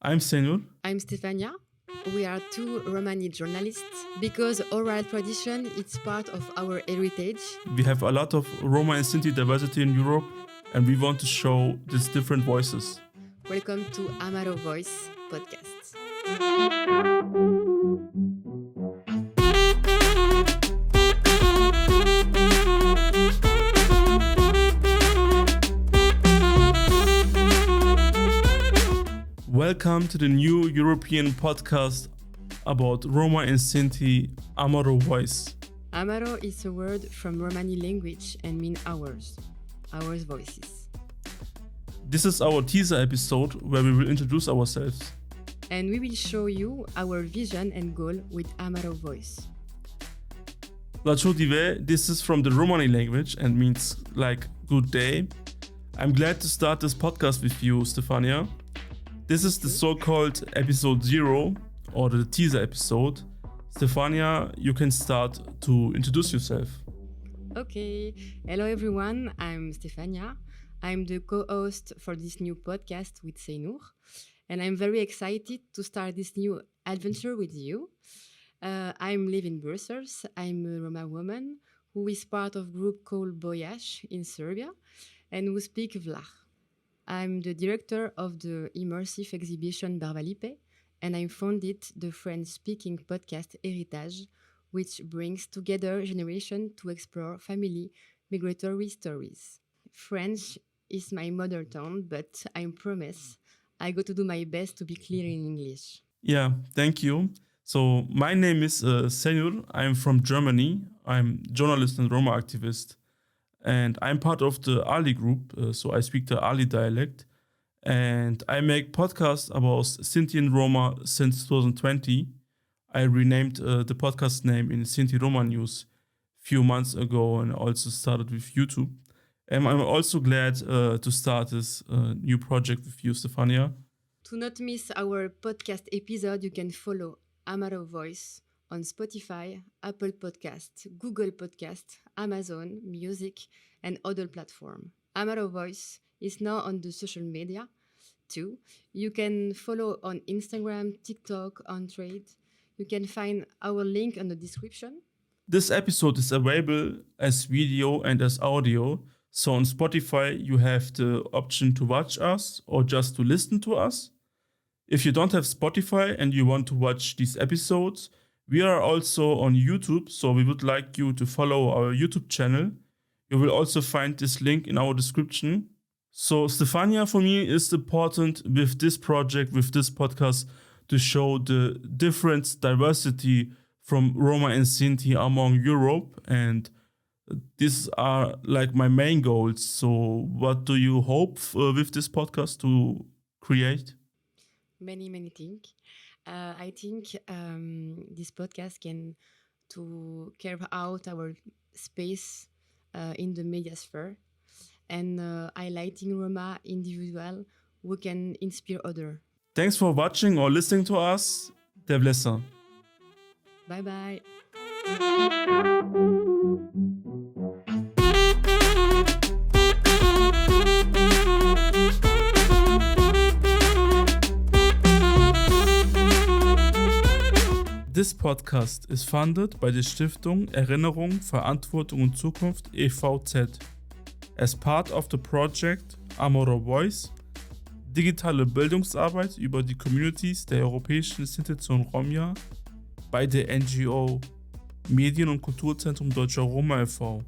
I'm Sejnur. I'm Stephania. We are two Romani journalists because oral tradition is part of our heritage. We have a lot of Roma and Sinti diversity in Europe, and we want to show these different voices. Welcome to Amaro Voice Podcast. Welcome to the new European podcast about Roma and Sinti, Amaro Voice. Amaro is a word from Romani language and means ours voices. This is our teaser episode where we will introduce ourselves. And we will show you our vision and goal with Amaro Voice. La Ciao, this is from the Romani language and means like good day. I'm glad to start this podcast with you, Stephania. This is the so-called episode 0 or the teaser episode. Stephania, you can start to introduce yourself. Okay, hello everyone, I'm Stephania. I'm the co-host for this new podcast with Sejnur, and I'm very excited to start this new adventure with you. I'm living in Brussels. I'm a Roma woman who is part of a group called Bosnjak in Serbia and who speak Vlach. I'm the director of the immersive exhibition Barvalipe, and I founded the French-speaking podcast Héritage, which brings together generations to explore family migratory stories. French is my mother tongue, but I promise I go to do my best to be clear in English. Yeah, thank you. So my name is Sejnur. I'm from Germany. I'm journalist and Roma activist. And I'm part of the Ali group, so I speak the Ali dialect. And I make podcasts about Sinti and Roma since 2020. I renamed the podcast name in Sinti Roma News a few months ago and also started with YouTube. And I'm also glad to start this new project with you, Stephania. To not miss our podcast episode, you can follow Amaro Voice on Spotify, Apple Podcasts, Google Podcasts, Amazon Music, and other platforms. Amaro Voice is now on the social media too. You can follow on Instagram, TikTok, on Trade. You can find our link in the description. This episode is available as video and as audio. So on Spotify, you have the option to watch us or just to listen to us. If you don't have Spotify and you want to watch these episodes, we are also on YouTube, so we would like you to follow our YouTube channel. You will also find this link in our description. So Stephania, for me, is important with this project, with this podcast, to show the different diversity from Roma and Sinti among Europe. And these are like my main goals. So what do you hope with this podcast to create? Many things. I think this podcast can to carve out our space in the media sphere and highlighting Roma individual who can inspire others. Thanks for watching or listening to us. Dev Lessa. Bye bye. This podcast is funded by the Stiftung Erinnerung, Verantwortung und Zukunft e.V.Z. as part of the project Amaro Voice, digitale Bildungsarbeit über die Communities der europäischen Stiftung Roma bei der NGO Medien und Kulturzentrum Deutscher Roma e.V.